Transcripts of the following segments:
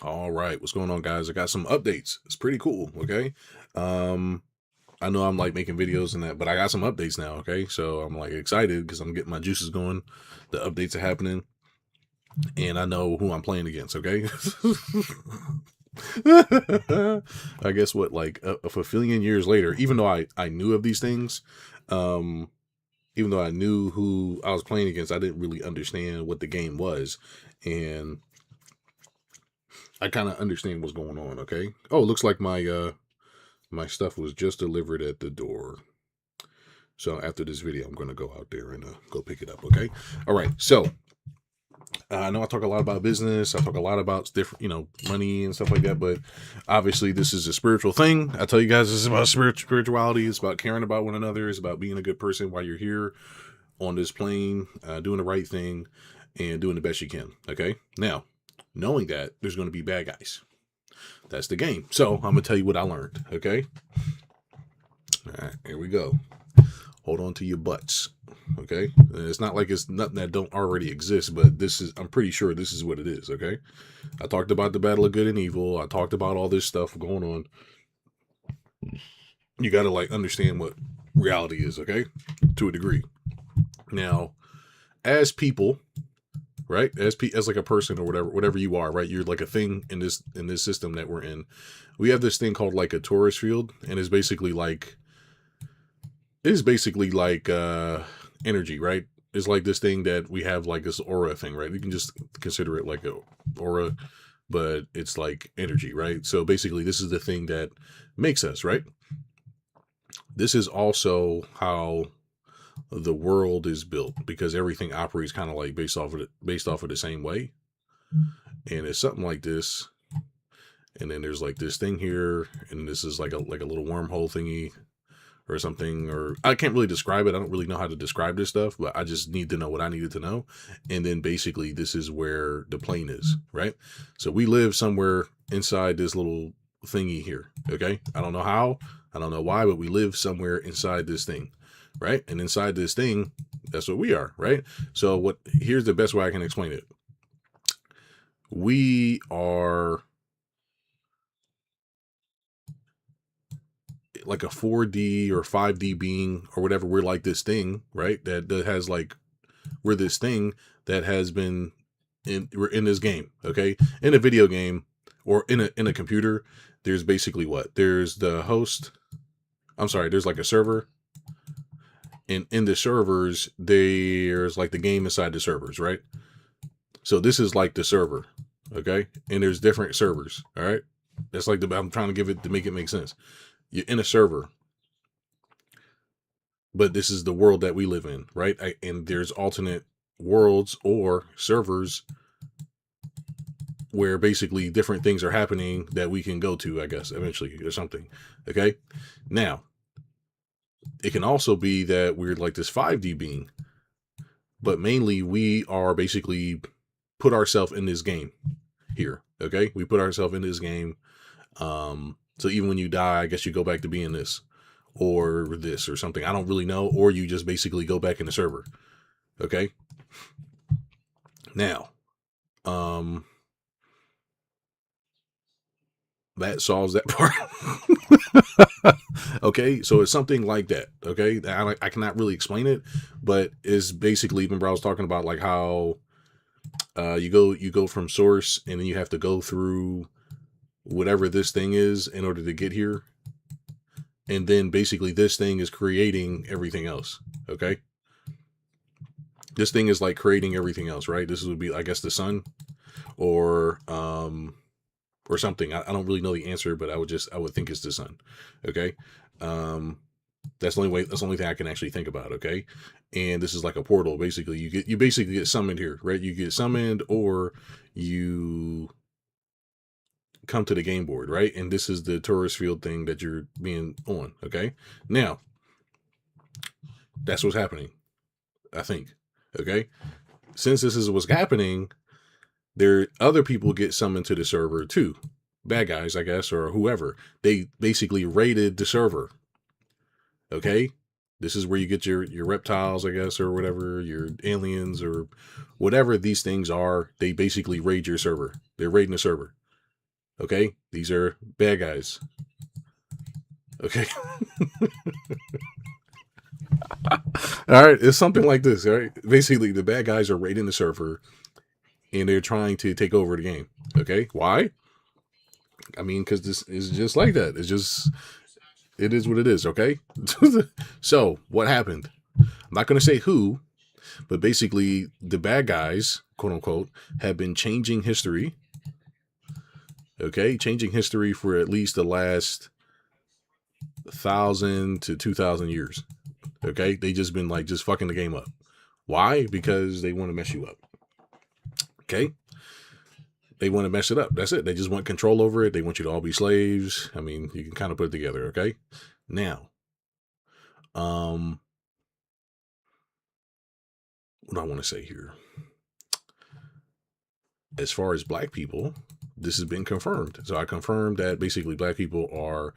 All right, what's going on, guys? I got some updates. It's pretty cool. Okay. Um, I know I'm like making videos and that, but I got some updates now. Okay, so I'm like excited because I'm getting my juices going. The updates are happening, and I know who I'm playing against. Okay. I guess what, like a fulfillion years later, even though I knew of these things, um, even though I knew who I was playing against, I didn't really understand what the game was, and I kind of understand what's going on. Okay. Oh, it looks like my stuff was just delivered at the door. So after this video, I'm going to go out there and go pick it up. Okay. All right. So I know I talk a lot about business. I talk a lot about different, money and stuff like that. But obviously, this is a spiritual thing. I tell you guys, this is about spirituality. It's about caring about one another. It's about being a good person while you're here on this plane, doing the right thing and doing the best you can. Okay. Now, knowing that there's going to be bad guys. That's the game. So I'm going to tell you what I learned. Okay. All right. Here we go. Hold on to your butts. Okay. It's not like it's nothing that don't already exist, but I'm pretty sure this is what it is. Okay. I talked about the battle of good and evil. I talked about all this stuff going on. You got to like understand what reality is. Okay. To a degree. Now, as people, right? As like a person or whatever you are, right? You're like a thing in this system that we're in. We have this thing called like a torus field, and it's basically like energy, right? It's like this thing that we have, like this aura thing, right? You can just consider it like a aura, but it's like energy, right? So basically this is the thing that makes us, right? This is also how the world is built, because everything operates kind of like based off of the same way. And it's something like this, and then there's like this thing here, and this is like a little wormhole thingy or something, or I can't really describe it. I don't really know how to describe this stuff, but I just need to know what I needed to know. And then basically this is where the plane is, right? So we live somewhere inside this little thingy here. Okay. I don't know how, I don't know why, but we live somewhere inside this thing, right? And inside this thing, that's what we are, right? So here's the best way I can explain it. We are like a 4D or 5D being or whatever. We're like this thing, right? That has like, we're this thing that has been we're in this game. Okay. In a video game or in a computer, there's basically there's the host. I'm sorry. There's like a server, and in the servers, there's like the game inside the servers, right? So this is like the server. Okay. And there's different servers. All right. That's like I'm trying to give it to make it make sense. You're in a server, but this is the world that we live in, right? And there's alternate worlds or servers where basically different things are happening that we can go to, I guess, eventually or something. Okay. Now, it can also be that we're like this 5D being, but mainly we are basically put ourselves in this game here. Okay. We put ourselves in this game. So even when you die, I guess you go back to being this or this or something. I don't really know. Or you just basically go back in the server. Okay. Now, that solves that part. Okay, so it's something like that. Okay, I cannot really explain it, but it's basically, remember I was talking about like how you go from source, and then you have to go through whatever this thing is in order to get here, and then basically this thing is creating everything else. Okay, this thing is like creating everything else, right? This would be, I guess, the sun, or something. I don't really know the answer, but I would think it's the sun. Okay. That's the only thing I can actually think about. Okay. And this is like a portal. Basically, you basically get summoned here, right? You get summoned, or you come to the game board, right? And this is the tourist field thing that you're being on. Okay. Now, that's what's happening, I think. Okay. Since this is what's happening, other people get summoned to the server too. Bad guys, I guess, or whoever. They basically raided the server. Okay. This is where you get your reptiles, I guess, or whatever, your aliens or whatever these things are. They basically raid your server. They're raiding the server. Okay, these are bad guys. Okay. All right, it's something like this. All right, basically, the bad guys are raiding the server and they're trying to take over the game. Okay, why? I mean, because this is just like that. It's just, it is what it is. Okay. So what happened? I'm not going to say who, but basically, the bad guys, quote unquote, have been changing history. Okay, changing history for at least the last 1,000 to 2,000 years. Okay, they just been like just fucking the game up. Why? Because they want to mess you up. Okay, they want to mess it up. That's it. They just want control over it. They want you to all be slaves. I mean, you can kind of put it together. Okay, now, um, what do I want to say here? As far as black people, this has been confirmed. So I confirmed that basically black people are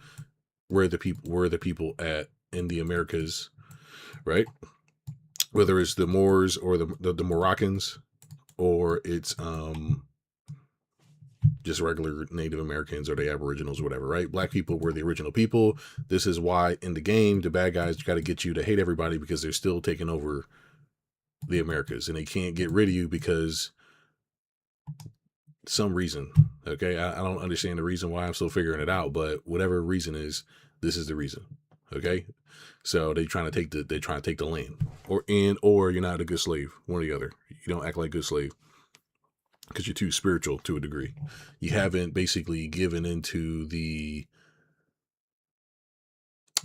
where the people at in the Americas, right? Whether it's the Moors or the Moroccans, or it's just regular Native Americans or the Aboriginals or whatever, right? Black people were the original people. This is why in the game the bad guys got to get you to hate everybody because they're still taking over the Americas and they can't get rid of you because some reason. Okay, I don't understand the reason why. I'm still figuring it out, but whatever reason is, this is the reason. Okay, so they're trying to take the land, or you're not a good slave, one or the other. You don't act like a good slave because you're too spiritual to a degree. You haven't basically given into the.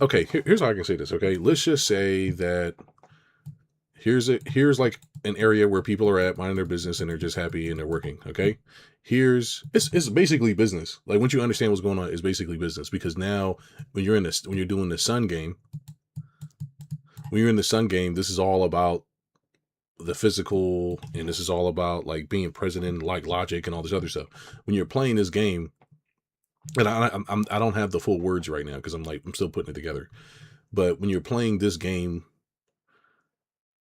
Okay, here's how I can say this. Okay, let's just say that here's like an area where people are at minding their business and they're just happy and they're working. Okay, it's basically business. Like once you understand what's going on, it's basically business because now when you're doing the sun game, when you're in the sun game, this is all about the physical and this is all about like being president, like logic and all this other stuff. When you're playing this game, and I don't have the full words right now because I'm still putting it together. But when you're playing this game,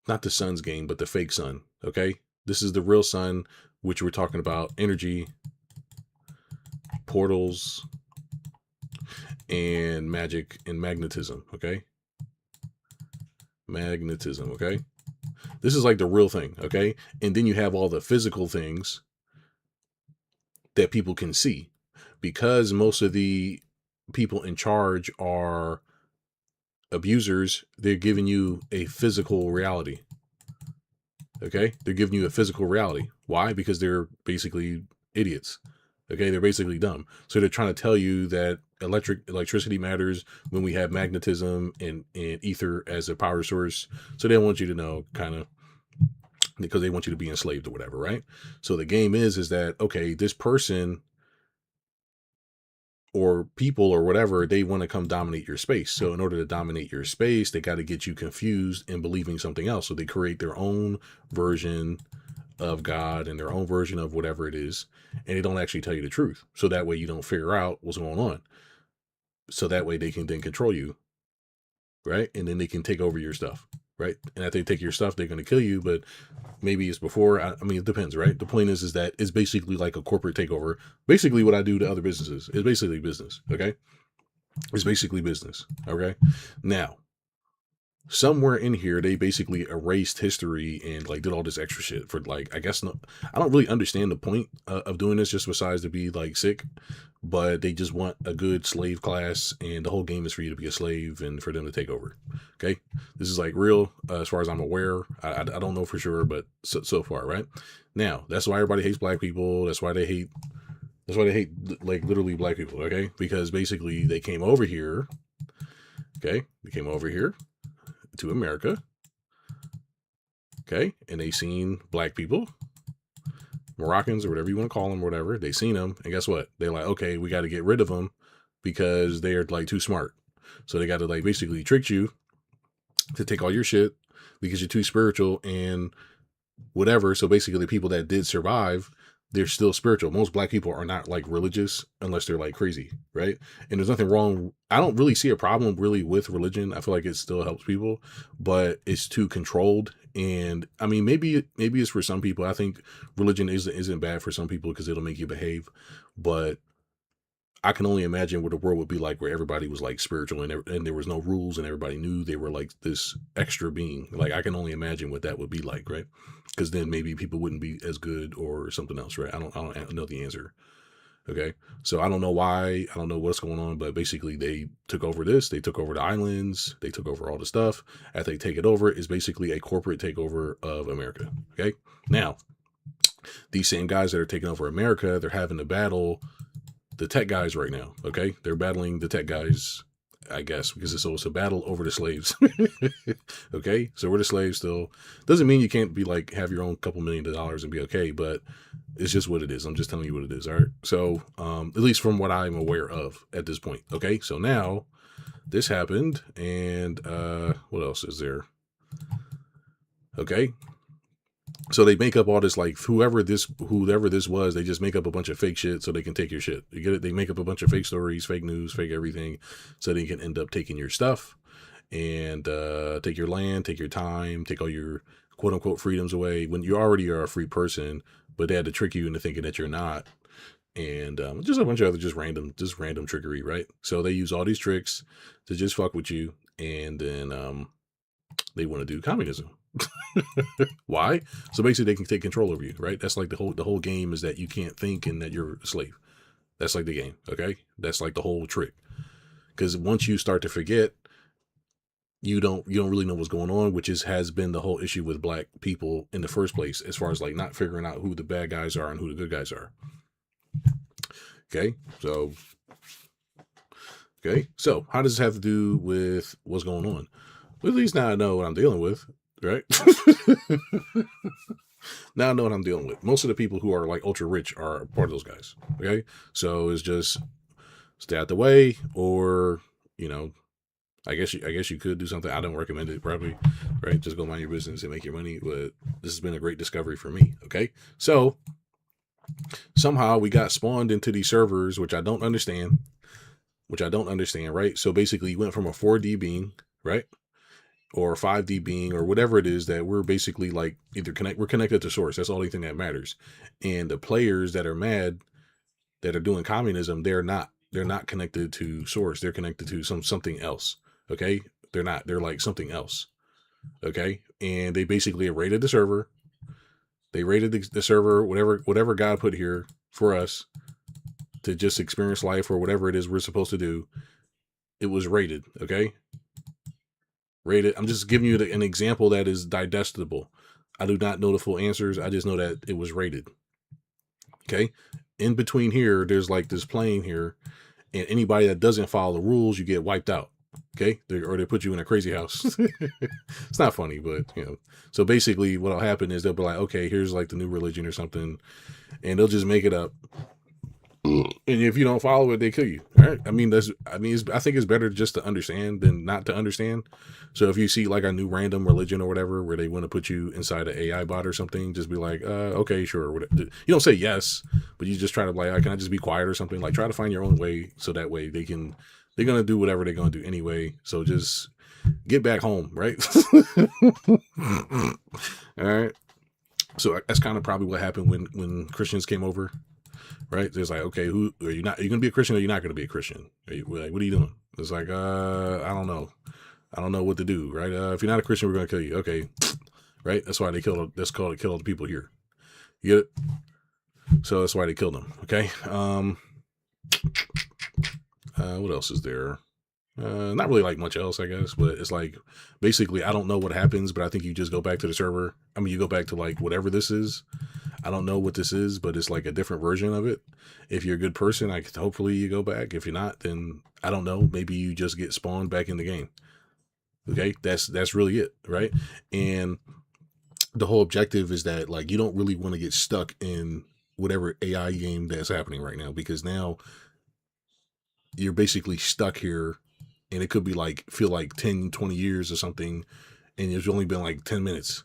not the sun's game, but the fake sun. Okay, this is the real sun, which we're talking about energy, portals, and magic and magnetism. Okay, magnetism. Okay, this is like the real thing. Okay, and then you have all the physical things that people can see because most of the people in charge are abusers. They're giving you a physical reality. Okay, they're giving you a physical reality. Why? Because they're basically idiots. Okay, they're basically dumb. So they're trying to tell you that electricity matters when we have magnetism and ether as a power source. So they want you to know, kind of, because they want you to be enslaved or whatever, right? So the game is that okay, this person or people or whatever, they want to come dominate your space. So in order to dominate your space, they got to get you confused and believing something else. So they create their own version of God and their own version of whatever it is, and they don't actually tell you the truth. So that way you don't figure out what's going on. So that way they can then control you, right? And then they can take over your stuff, right? And if they take your stuff, they're going to kill you. But maybe it's before. I mean, it depends, right? The point is that it's basically like a corporate takeover. Basically, what I do to other businesses is basically business. Okay, it's basically business. Okay, now somewhere in here they basically erased history and like did all this extra shit for like I guess no, I don't really understand the point of doing this just besides to be like sick, but they just want a good slave class and the whole game is for you to be a slave and for them to take over. Okay, this is like real as far as I'm aware. I don't know for sure, but so far, right? Now that's why everybody hates black people. That's why they hate like literally black people. Okay, because basically they came over here. Okay, they came over here to America, okay, and they seen black people, Moroccans or whatever you want to call them, whatever. They seen them, and guess what? They're like, okay, we got to get rid of them because they're like too smart. So they got to like basically trick you to take all your shit because you're too spiritual and whatever. So basically, the people that did survive, they're still spiritual. Most black people are not like religious unless they're like crazy, right? And there's nothing wrong. I don't really see a problem really with religion. I feel like it still helps people, but it's too controlled. And I mean, maybe it's for some people. I think religion isn't bad for some people because it'll make you behave. But I can only imagine what the world would be like where everybody was like spiritual and there was no rules and everybody knew they were like this extra being. Like I can only imagine what that would be like, right? Because then maybe people wouldn't be as good or something else, right? I don't know the answer. Okay, so I don't know why, I don't know what's going on, but basically they took over this, they took over the islands, they took over all the stuff. After they take it over, it's basically a corporate takeover of America. Okay, now these same guys that are taking over America, they're having to battle the tech guys right now. Okay, they're battling the tech guys, I guess, because it's a battle over the slaves. Okay, so we're the slaves still. Doesn't mean you can't be like have your own couple $1 million and be okay, but it's just what it is. I'm just telling you what it is. All right. So at least from what I'm aware of at this point. Okay, so now this happened, and what else is there? Okay, so they make up all this, like whoever this was, they just make up a bunch of fake shit so they can take your shit. You get it? They make up a bunch of fake stories, fake news, fake everything, so they can end up taking your stuff and take your land, take your time, take all your quote unquote freedoms away when you already are a free person, but they had to trick you into thinking that you're not. And just a bunch of other just random trickery, right? So they use all these tricks to just fuck with you, and then they want to do communism. Why? So basically, they can take control over you, right? That's like the whole game is that you can't think and that you're a slave. That's like the game, okay? That's like the whole trick. Because once you start to forget, you don't really know what's going on, which has been the whole issue with black people in the first place, as far as like not figuring out who the bad guys are and who the good guys are. Okay, so how does this have to do with what's going on? Well, at least now I know what I'm dealing with, right? Now I know what I'm dealing with. Most of the people who are like ultra rich are part of those guys. Okay, so it's just stay out the way, or you know, I guess you could do something. I don't recommend it, probably, right? Just go mind your business and make your money. But this has been a great discovery for me. Okay, so somehow we got spawned into these servers, which I don't understand. Right? So basically, you went from a 4D being, right, or a 5D being, or whatever it is, that we're basically like we're connected to source. That's the only thing that matters. And the players that are mad, that are doing communism, they're not connected to source. They're connected to something else. Okay, they're not. They're like something else. Okay, and they basically raided the server. They raided the server, whatever God put here for us to just experience life or whatever it is we're supposed to do. It was raided. Okay, rated. I'm just giving you an example that is digestible. I do not know the full answers. I just know that it was rated. Okay. In between here, there's like this plane here, and anybody that doesn't follow the rules, you get wiped out. Okay. Or they put you in a crazy house. It's not funny, but So basically, what'll happen is they'll be like, okay, here's like the new religion or something, and they'll just make it up. And if you don't follow it, they kill you. All right. I think it's better just to understand than not to understand. So if you see like a new random religion or whatever, where they want to put you inside an AI bot or something, just be like, okay, sure. You don't say yes, but you just try to like, can I just be quiet or something? Like try to find your own way. So that way they're going to do whatever they're going to do anyway. So just get back home. Right. All right. So that's kind of probably what happened when Christians came over. Right? There's like, okay, who are you not? Are you going to be a Christian or are you not going to be a Christian? Like, what are you doing? It's like, I don't know. I don't know what to do. Right? If you're not a Christian, we're going to kill you. Okay. Right? That's why they killed. That's called to kill all the people here. You get it? So that's why they killed them. Okay. What else is there? Not really like much else, I guess, but it's like basically I don't know what happens, but I think you just go back to the server. I mean, you go back to like whatever this is. I don't know what this is, but it's like a different version of it. If you're a good person, hopefully you go back. If you're not, then I don't know. Maybe you just get spawned back in the game. Okay, that's really it, right? And the whole objective is that like you don't really want to get stuck in whatever AI game that's happening right now, because now you're basically stuck here, and it could be like feel like 10, 20 years or something, and it's only been like 10 minutes.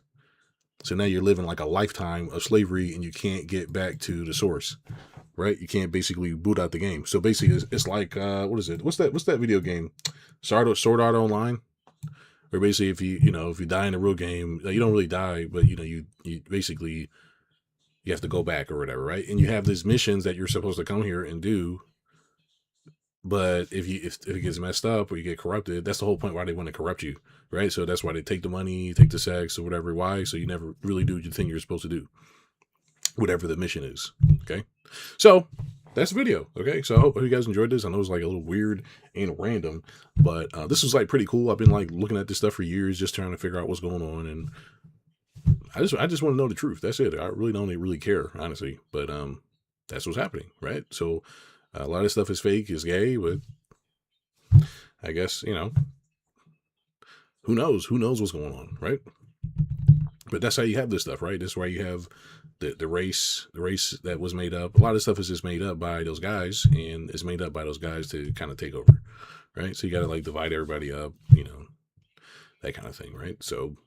So now you're living like a lifetime of slavery, and you can't get back to the source, right? You can't basically boot out the game. So basically, it's like what is it? What's that video game? Sword Art Online, where basically if you die in a real game, you don't really die, but you basically you have to go back or whatever, right? And you have these missions that you're supposed to come here and do, But if it gets messed up or you get corrupted, that's the whole point why they want to corrupt you, right? So that's why they take the money, take the sex, or whatever. Why? So you never really do the thing you're supposed to do, whatever the mission is. Okay, so that's the video. Okay, so I hope you guys enjoyed this. I know it's like a little weird and random, but this was like pretty cool. I've been like looking at this stuff for years, just trying to figure out what's going on, and I just want to know the truth. That's it. I really don't really care, honestly. But that's what's happening, right? So a lot of stuff is fake, is gay, but I guess who knows? Who knows what's going on, right? But that's how you have this stuff, right? That's why you have the race that was made up. A lot of stuff is just made up by those guys, and it's made up by those guys to kind of take over, right? So you got to like divide everybody up, that kind of thing, right? So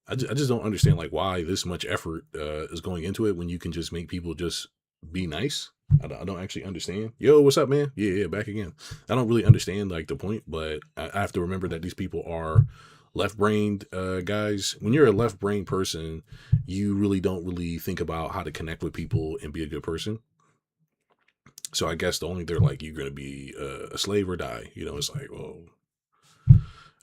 I just don't understand like why this much effort is going into it when you can just make people just be nice. I don't actually understand. Yo, what's up, man? Yeah, back again. I don't really understand like the point, but I have to remember that these people are left-brained guys. When you're a left-brained person, you really don't really think about how to connect with people and be a good person. So I guess the only they're like you're gonna be a slave or die. It's like, well,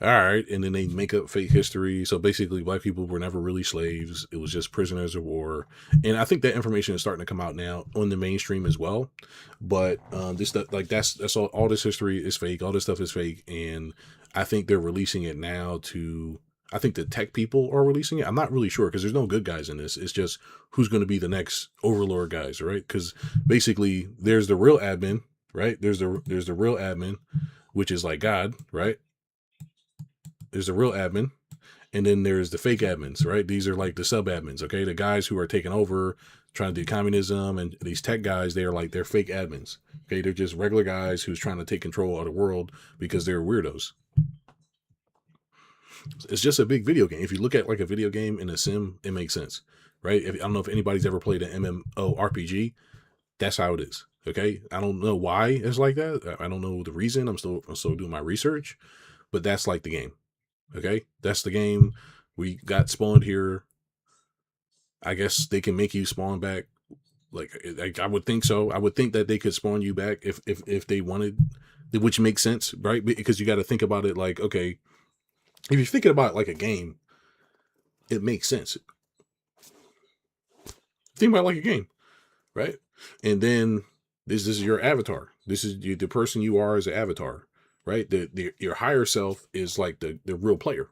all right, and then they make up fake history. So basically, black people were never really slaves. It was just prisoners of war. And I think that information is starting to come out now on the mainstream as well. But this stuff, like that's all this history is fake. All this stuff is fake, and I think they're releasing it now to. I think the tech people are releasing it. I'm not really sure because there's no good guys in this. It's just who's going to be the next overlord guys, right? Because basically, there's the real admin, right? There's the real admin, which is like God, right? There's the real admin, and then there's the fake admins, right? These are like the sub admins, okay? The guys who are taking over, trying to do communism, and these tech guys, they're fake admins, okay? They're just regular guys who's trying to take control of the world because they're weirdos. It's just a big video game. If you look at like a video game in a sim, it makes sense, right? I don't know if anybody's ever played an MMORPG. That's how it is, okay? I don't know why it's like that. I don't know the reason. I'm still doing my research, but that's like the game. Okay, that's the game. We got spawned here. I guess they can make you spawn back. Like I would think so. I would think that they could spawn you back if they wanted, which makes sense, right? Because you got to think about it like, okay, if you're thinking about like a game, it makes sense. Think about it like a game, right? And then this is your avatar. This is the person you are as an avatar, right? Your higher self is like the real player.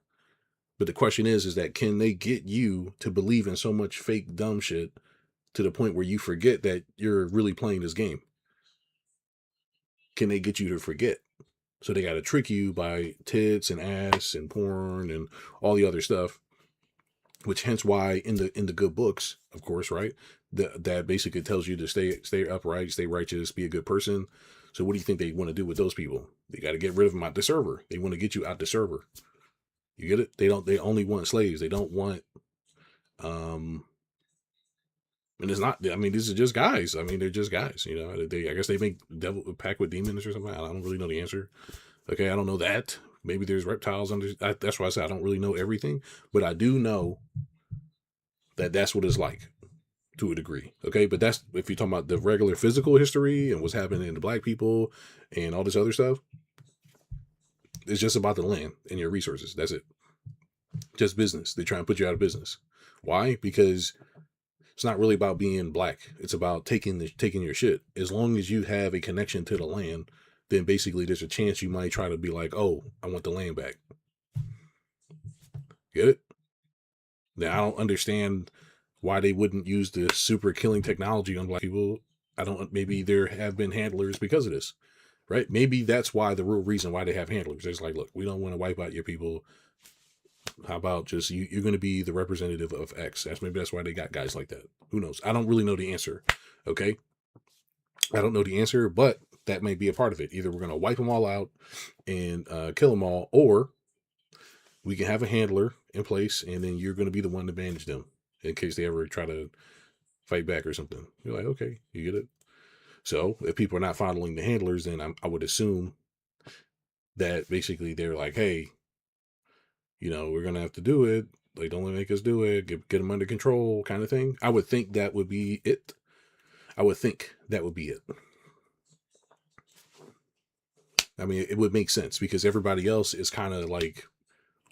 But the question is that can they get you to believe in so much fake dumb shit to the point where you forget that you're really playing this game? Can they get you to forget? So they got to trick you by tits and ass and porn and all the other stuff, which hence why in the good books, of course, right? That basically tells you to stay upright, stay righteous, be a good person. So what do you think they want to do with those people? They got to get rid of them out the server. They want to get you out the server. You get it? They only want slaves. They don't want um and it's not. I mean, these are just guys. I mean, they're just guys. I guess they make devil pack with demons or something. I don't really know the answer. Okay, I don't know that. Maybe there's reptiles under. That's why I said I don't really know everything, but I do know that that's what it's like to a degree. Okay, but that's if you're talking about the regular physical history and what's happening to black people and all this other stuff. It's just about the land and your resources. That's it. Just business. They try and put you out of business. Why? Because it's not really about being black. It's about taking your shit. As long as you have a connection to the land, then basically there's a chance you might try to be like, oh, I want the land back. Get it? Now I don't understand why they wouldn't use the super killing technology on black people. I don't. Maybe there have been handlers because of this, right? Maybe that's why the real reason why they have handlers. It's like, look, we don't want to wipe out your people. How about just you're going to be the representative of X? Maybe that's why they got guys like that. Who knows? I don't really know the answer. Okay, I don't know the answer, but that may be a part of it. Either we're going to wipe them all out and kill them all, or we can have a handler in place, and then you're going to be the one to manage them in case they ever try to fight back or something. You're like, okay, you get it. So if people are not following the handlers, then I would assume that basically they're like, hey, we're gonna have to do it. Like, don't make us do it. Get them under control, kind of thing. I would think that would be it. I would think that would be it. I mean, it would make sense because everybody else is kind of like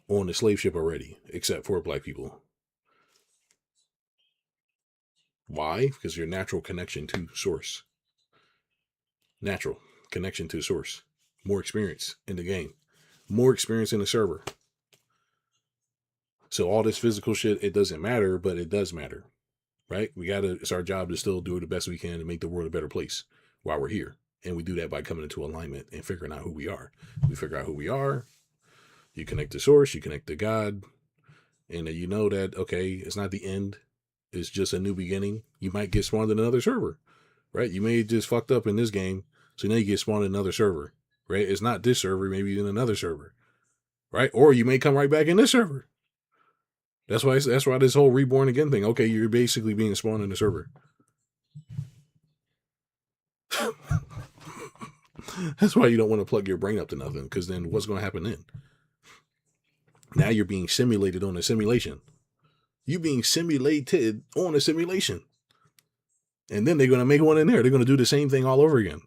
on the slave ship already, except for black people. Why? Because your natural connection to source. Natural connection to source. More experience in the game. More experience in the server. So all this physical shit, it doesn't matter, but it does matter. Right? It's our job to still do the best we can to make the world a better place while we're here. And we do that by coming into alignment and figuring out who we are. We figure out who we are. You connect to source, you connect to God, and you know that, okay, it's not the end. It's just a new beginning. You might get spawned in another server, right? You may just fucked up in this game, so now you get spawned in another server, right? It's not this server, maybe in another server, right? Or you may come right back in this server. That's why this whole reborn again thing. Okay, you're basically being spawned in the server. That's why you don't want to plug your brain up to nothing, because then what's going to happen then? Now you're being simulated on a simulation. You're being simulated on a simulation. And then they're going to make one in there. They're going to do the same thing all over again.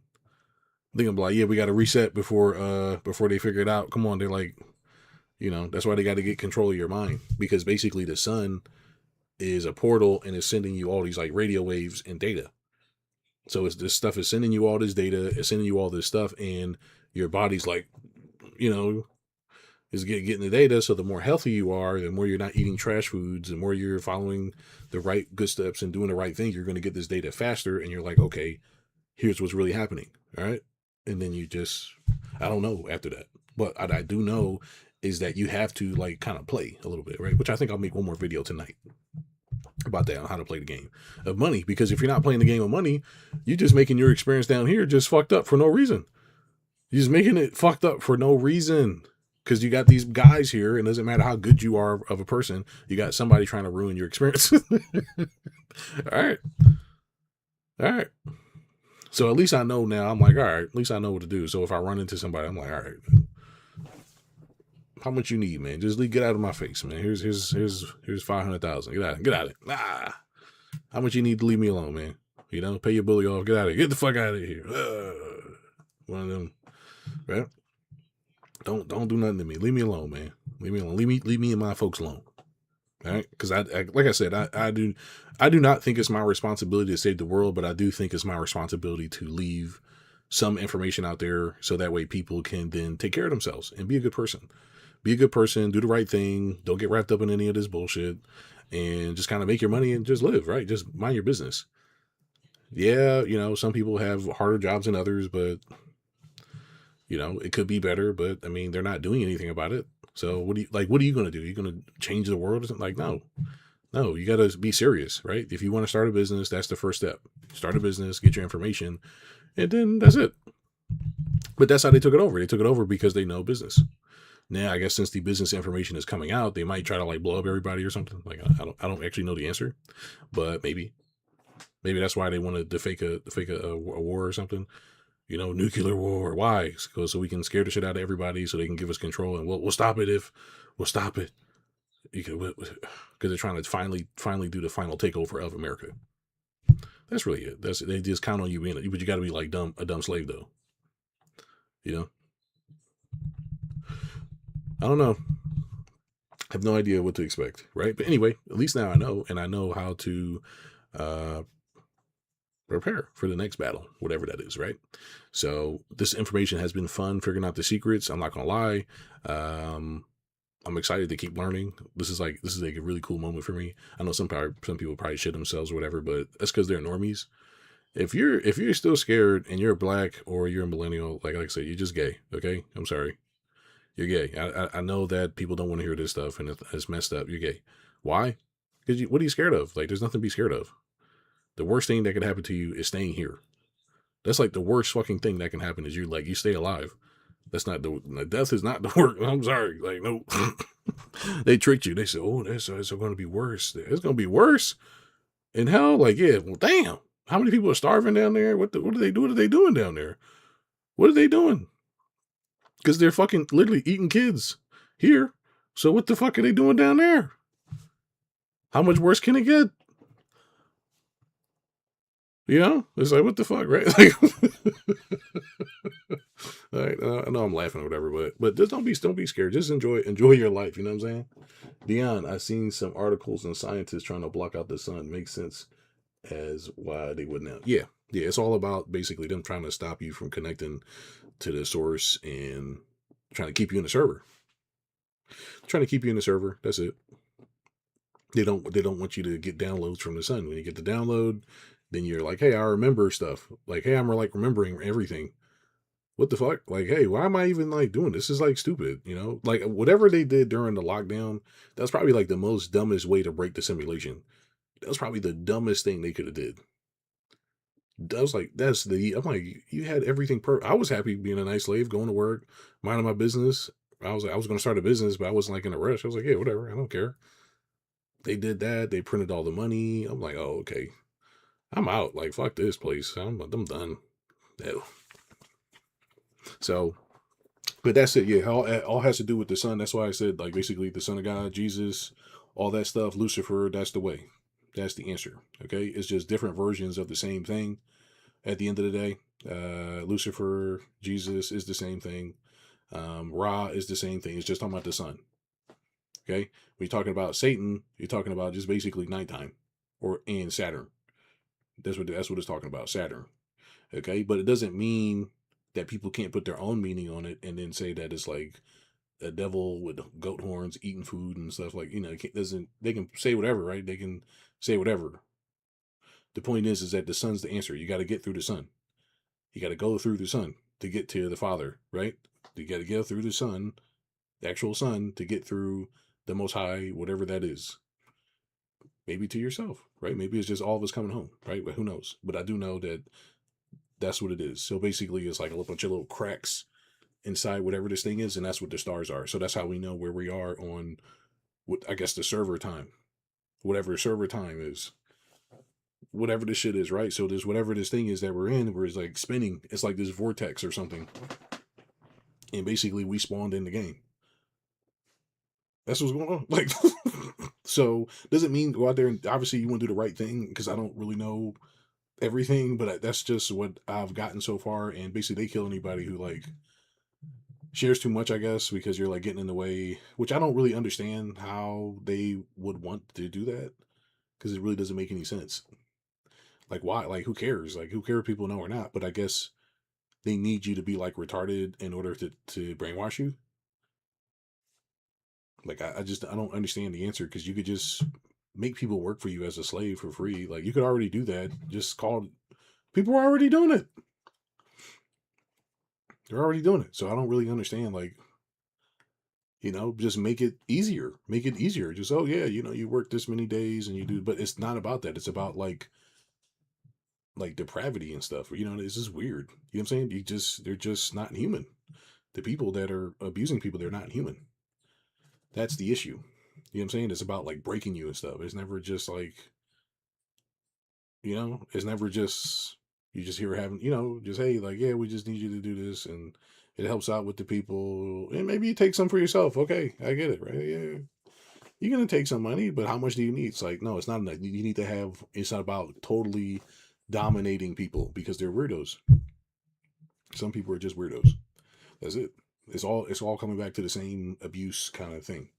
They're going to be like, yeah, we got to reset before they figure it out. Come on. They're like, that's why they got to get control of your mind, because basically the sun is a portal and is sending you all these like radio waves and data. So this stuff is sending you all this data, it's sending you all this stuff, and your body's like, is getting the data. So the more healthy you are, the more you're not eating trash foods, the more you're following the right good steps and doing the right thing, you're going to get this data faster. And you're like, okay, here's what's really happening. All right. And then I don't know after that. But I do know is that you have to like kind of play a little bit, right? Which I think I'll make one more video tonight about that, on how to play the game of money. Because if you're not playing the game of money, you're just making your experience down here just fucked up for no reason. You're just making it fucked up for no reason. Because you got these guys here, and it doesn't matter how good you are of a person, you got somebody trying to ruin your experience. All right. So at least I know now. I'm like, all right, at least I know what to do. So if I run into somebody, I'm like, all right, how much you need, man? Just get out of my face, man. Here's 500,000. Get out of it. How much you need to leave me alone, man? Pay your bully off. Get out of here. Get the fuck out of here. One of them, right? Don't do nothing to me. Leave me alone, man. Leave me alone. Leave me and my folks alone. All right? Because I like I said, I do not think it's my responsibility to save the world, but I do think it's my responsibility to leave some information out there so that way people can then take care of themselves and be a good person. Be a good person. Do the right thing. Don't get wrapped up in any of this bullshit, and just kind of make your money and just live, right? Just mind your business. Yeah, some people have harder jobs than others, but it could be better, but I mean, they're not doing anything about it. So what are you going to do? You're going to change the world or something? Like, no, you got to be serious, right? If you want to start a business, that's the first step. Start a business, get your information, and then that's it. But that's how they took it over. They took it over because they know business. Now, I guess since the business information is coming out, they might try to like blow up everybody or something. Like, I don't actually know the answer, but maybe that's why they wanted to fake a war or something. Nuclear war. Why? So we can scare the shit out of everybody, so they can give us control, and we'll stop it we'll stop it. Because they're trying to finally do the final takeover of America. That's really it. They just count on you being it, but you got to be like a dumb slave though. I don't know. I have no idea what to expect, right? But anyway, at least now I know, and I know how to prepare for the next battle, whatever that is, right? So this information has been fun, figuring out the secrets. I'm not gonna lie. I'm excited to keep learning. This is like a really cool moment for me. I know some people probably shit themselves or whatever, but that's because they're normies. If you're still scared and you're black or you're a millennial, like I said, you're just gay. Okay, I'm sorry, you're gay. I know that people don't want to hear this stuff and it's messed up. You're gay. Why? Because what are you scared of? Like, there's nothing to be scared of. The worst thing that could happen to you is staying here. That's like the worst fucking thing that can happen is you stay alive. That's not death is not the worst. I'm sorry. Like, no, they tricked you. They said, oh, it's going to be worse. It's going to be worse in hell. Like, yeah, well, damn. How many people are starving down there? What do they do? What are they doing down there? What are they doing? Because they're fucking literally eating kids here. So what the fuck are they doing down there? How much worse can it get? It's like, what the fuck, right? Like, All right, I know I'm laughing or whatever, but just don't be scared. Just enjoy your life. You know what I'm saying? Dion, I seen some articles and scientists trying to block out the sun. Makes sense as why they would now. Yeah, yeah. It's all about basically them trying to stop you from connecting to the source and trying to keep you in the server. Trying to keep you in the server. That's it. They don't want you to get downloads from the sun. When you get the download, then you're like, hey, I remember stuff. Like, hey, I'm like remembering everything. What the fuck? Like, hey, why am I even like doing this? This is like stupid, you know? Like whatever they did during the lockdown, that's probably like the most dumbest way to break the simulation. That was probably the dumbest thing they could have did. I was like, I'm like, you had everything I was happy being a nice slave, going to work, minding my business. I was gonna start a business, but I wasn't like in a rush. I was like, yeah, whatever, I don't care. They did that, they printed all the money. I'm like, oh, okay. I'm out. Like, fuck this place. I'm done. Ew. So, but that's it. Yeah, all has to do with the sun. That's why I said like basically the Son of God, Jesus, all that stuff, Lucifer. That's the way. That's the answer. Okay, it's just different versions of the same thing. At the end of the day, Lucifer, Jesus is the same thing. Ra is the same thing. It's just talking about the sun. Okay, when you're talking about Satan, you're talking about just basically nighttime, or and Saturn. That's what it's talking about. Saturn. Okay, but it doesn't mean that people can't put their own meaning on it and then say that it's like a devil with goat horns eating food and stuff. Like, doesn't they can say whatever, right? They can say whatever. The point is that the sun's the answer. You got to get through the sun. You got to go through the sun to get to the Father, right? You got to go through the sun, the actual sun, to get through the Most High, whatever that is. Maybe to yourself, right? Maybe it's just all of us coming home, right? But who knows? But I do know that that's what it is. So basically, it's like a bunch of little cracks inside whatever this thing is, and that's what the stars are. So that's how we know where we are on what I guess the server time, whatever server time is, whatever this shit is, right? So there's whatever this thing is that we're in, where it's like spinning. It's like this vortex or something, and basically we spawned in the game. That's what's going on. Like, so doesn't mean go out there and obviously you want to do the right thing because I don't really know everything, but that's just what I've gotten so far. And basically, they kill anybody who like shares too much, I guess, because you're like getting in the way, which I don't really understand how they would want to do that because it really doesn't make any sense. Like, why? Like, who cares? Like, who cares if people know or not? But I guess they need you to be like retarded in order to brainwash you. Like, I don't understand the answer because you could just make people work for you as a slave for free. Like, you could already do that. Just call people are already doing it. They're already doing it. So I don't really understand. Like, just make it easier. Make it easier. Just, oh yeah, you work this many days and you do, but it's not about that. It's about like depravity and stuff. It's just weird. You know what I'm saying? They're just not human. The people that are abusing people, they're not human. That's the issue. You know what I'm saying? It's about like breaking you and stuff. It's never just like, it's never just you just hear having, just hey, like, yeah, we just need you to do this and it helps out with the people. And maybe you take some for yourself. Okay, I get it, right? Yeah. You're gonna take some money, but how much do you need? It's like, no, it's not enough. You need to have. It's not about totally dominating people because they're weirdos. Some people are just weirdos. That's it. It's all coming back to the same abuse kind of thing.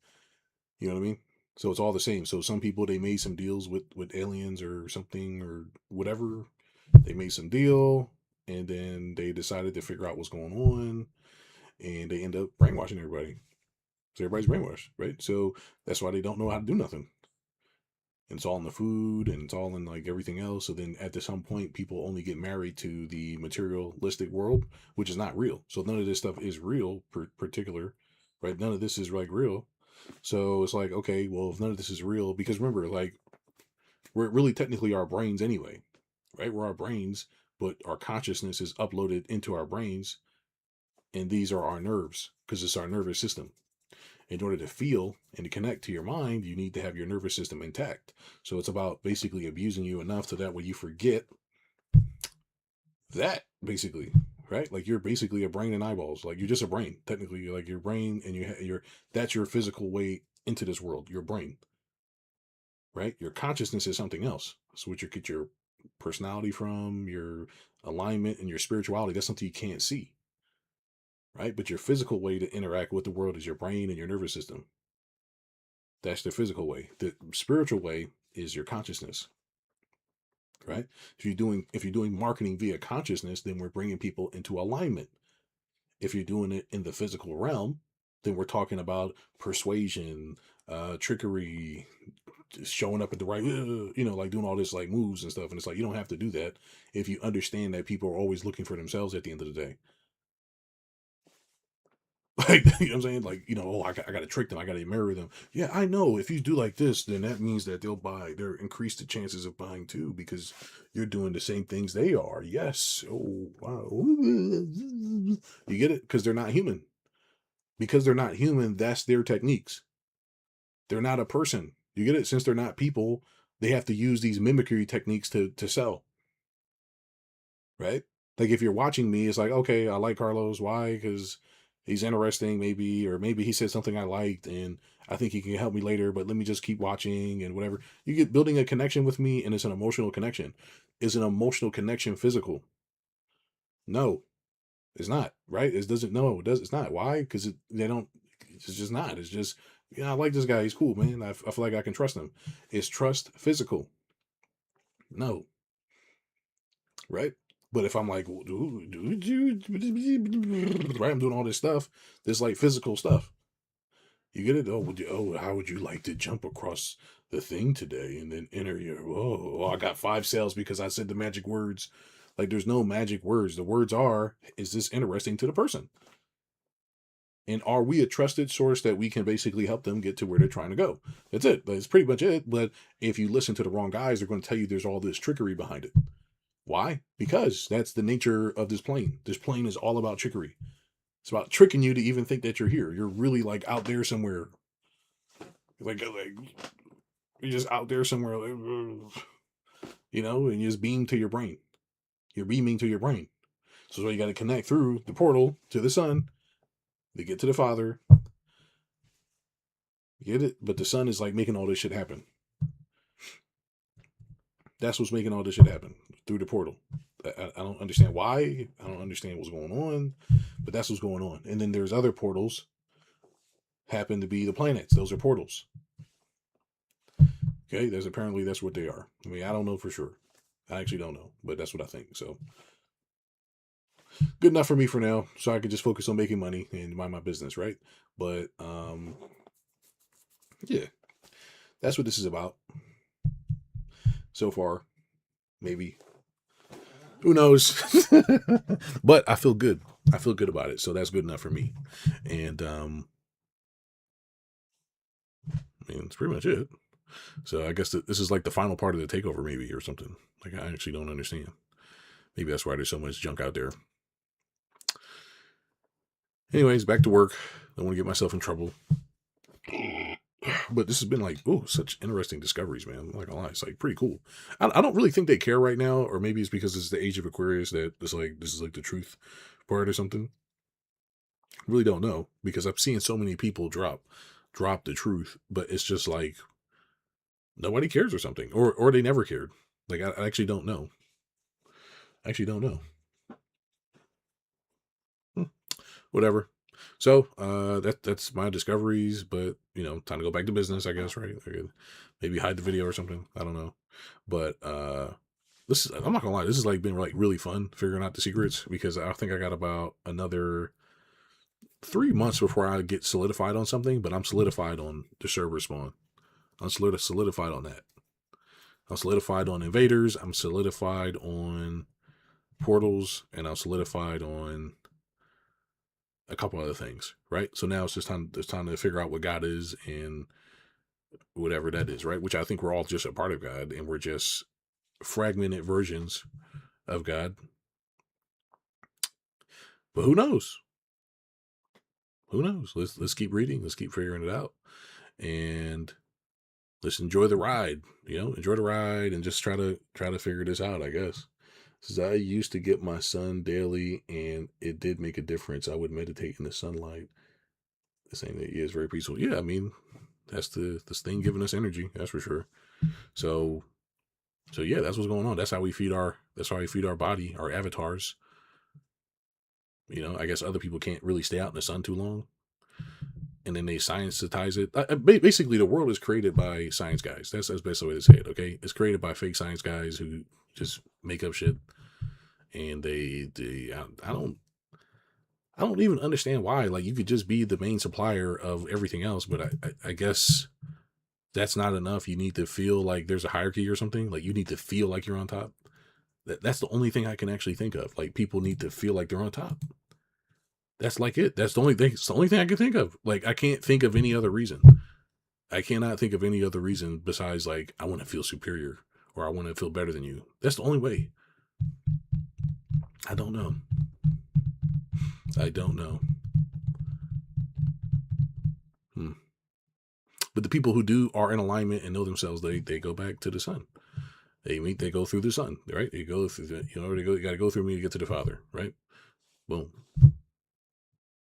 You know what I mean? So it's all the same. So some people they made some deals with aliens or something or whatever. They made some deal and then they decided to figure out what's going on and they end up brainwashing everybody. So everybody's brainwashed, right? So that's why they don't know how to do nothing. And it's all in the food and it's all in like everything else. So then at some point, people only get married to the materialistic world, which is not real. So none of this stuff is real, particular, right? None of this is like real. So it's like, okay, well, if none of this is real, because remember, like, we're really technically our brains anyway, right? We're our brains, but our consciousness is uploaded into our brains, and these are our nerves because it's our nervous system. In order to feel and to connect to your mind, you need to have your nervous system intact. So it's about basically abusing you enough so that way you forget that, basically, right? Like you're basically a brain and eyeballs. Like you're just a brain. Technically, you're like your brain and you're that's your physical way into this world, your brain, right? Your consciousness is something else. So what you get your personality from, your alignment and your spirituality, that's something you can't see. right? But your physical way to interact with the world is your brain and your nervous system. That's the physical way. The spiritual way is your consciousness, right? If you're doing marketing via consciousness, then we're bringing people into alignment. If you're doing it in the physical realm, then we're talking about persuasion, trickery, showing up at the right, like doing all this like moves and stuff. And it's like, you don't have to do that if you understand that people are always looking for themselves at the end of the day. Like, you know what I'm saying? Like, I got to trick them. I got to mirror them. Yeah, I know. If you do like this, then that means that they'll buy. They're increase the chances of buying too because you're doing the same things they are. Yes. Oh, wow. You get it? Because they're not human. Because they're not human, that's their techniques. They're not a person. You get it? Since they're not people, they have to use these mimicry techniques to sell, right? Like if you're watching me, it's like, okay, I like Carlos. Why? Because he's interesting, maybe, or maybe he said something I liked, and I think he can help me later. But let me just keep watching and whatever. You get building a connection with me, and it's an emotional connection. Is an emotional connection physical? No, it's not. Right? It doesn't. No, it does. It's not. Why? Because they don't. It's just not. It's just. Yeah, I like this guy. He's cool, man. I feel like I can trust him. Is trust physical? No, right? But if I'm like, right, I'm doing all this stuff, this like physical stuff. You get it? How would you like to jump across the thing today and then enter your? Oh, I got 5 sales because I said the magic words. Like, there's no magic words. The words are, is this interesting to the person? And are we a trusted source that we can basically help them get to where they're trying to go? That's it. That's pretty much it. But if you listen to the wrong guys, they're going to tell you there's all this trickery behind it. Why? Because that's the nature of this plane. This plane is all about trickery. It's about tricking you to even think that you're here. You're really like out there somewhere. Like you're just out there somewhere, like, and you just beam to your brain. You're beaming to your brain. So you got to connect through the portal to the sun to get to the Father. You get it? But the sun is like making all this shit happen. That's what's making all this shit happen through the portal. I don't understand why. I don't understand what's going on, but that's what's going on. And then there's other portals happen to be the planets. Those are portals. Okay, that's what they are. I mean, I don't know for sure. I actually don't know, but that's what I think. So good enough for me for now, so I can just focus on making money and mind my business, right? But yeah, that's what this is about so far. Maybe, who knows? But I feel good. I feel good about it, so that's good enough for me. And I mean, that's pretty much it. So I guess this is like the final part of the takeover, maybe, or something. Like, I actually don't understand. Maybe that's why there's so much junk out there. Anyways, back to work. Don't want to get myself in trouble. But this has been like, such interesting discoveries, man. I'm not gonna lie, it's like pretty cool. I don't really think they care right now, or maybe it's because it's the age of Aquarius that it's like this is like the truth part or something. Really don't know because I've seen so many people drop the truth, but it's just like nobody cares or something, or they never cared. Like I actually don't know. I actually don't know. Hmm. Whatever. So that's my discoveries, but time to go back to business, I guess, right? I could maybe hide the video or something. I don't know. But I'm not gonna lie, this has like been like really fun figuring out the secrets because I think I got about another 3 months before I get solidified on something, but I'm solidified on the server spawn. I'm solidified on that. I'm solidified on invaders. I'm solidified on portals, and I'm solidified on a couple other things, right? So now it's just time. It's time to figure out what God is and whatever that is, right? Which I think we're all just a part of God, and we're just fragmented versions of God. But who knows? Who knows? Let's keep reading. Let's keep figuring it out, and let's enjoy the ride. Enjoy the ride, and just try to figure this out. I guess. Says I used to get my sun daily, and it did make a difference. I would meditate in the sunlight. The same that is very peaceful. Yeah, I mean, that's this thing giving us energy. That's for sure. So yeah, that's what's going on. That's how we feed our body, our avatars. You know, I guess other people can't really stay out in the sun too long, and then they scientize it. Basically, the world is created by science guys. That's the best way to say it. Okay, it's created by fake science guys who just make up shit, and I don't even understand why. Like, you could just be the main supplier of everything else, but I guess that's not enough. You need to feel like there's a hierarchy or something. Like, you need to feel like you're on top. That's the only thing I can actually think of. Like, people need to feel like they're on top. That's like it. That's the only thing. It's the only thing I can think of. Like, I can't think of any other reason. I cannot think of any other reason besides, like, I want to feel superior or I want to feel better than you. That's the only way. I don't know. I don't know. Hmm. But the people who do are in alignment and know themselves, they go back to the sun. They go through the sun, right? They go through the, you got to go through me to get to the Father, right? Boom.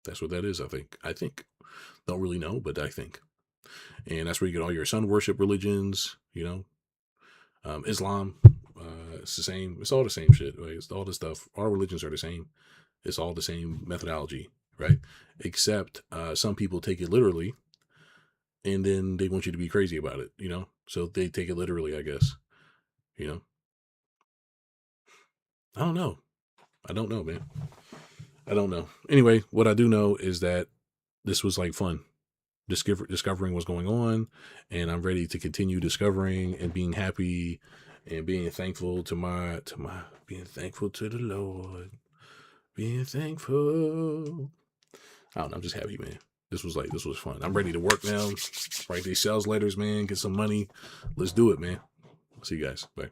That's what that is. I think. Don't really know, but I think. And that's where you get all your sun worship religions. Islam. It's the same. It's all the same shit. Right? It's all the stuff. All religions are the same. It's all the same methodology, right? Except some people take it literally, and then they want you to be crazy about it. So they take it literally, I guess. You know, I don't know. I don't know, man. I don't know. Anyway, what I do know is that this was like fun. Discovering what's going on, and I'm ready to continue discovering and being happy and being thankful being thankful to the Lord, being thankful. I don't know. I'm just happy, man. This was fun. I'm ready to work now. Write these sales letters, man. Get some money. Let's do it, man. See you guys. Bye.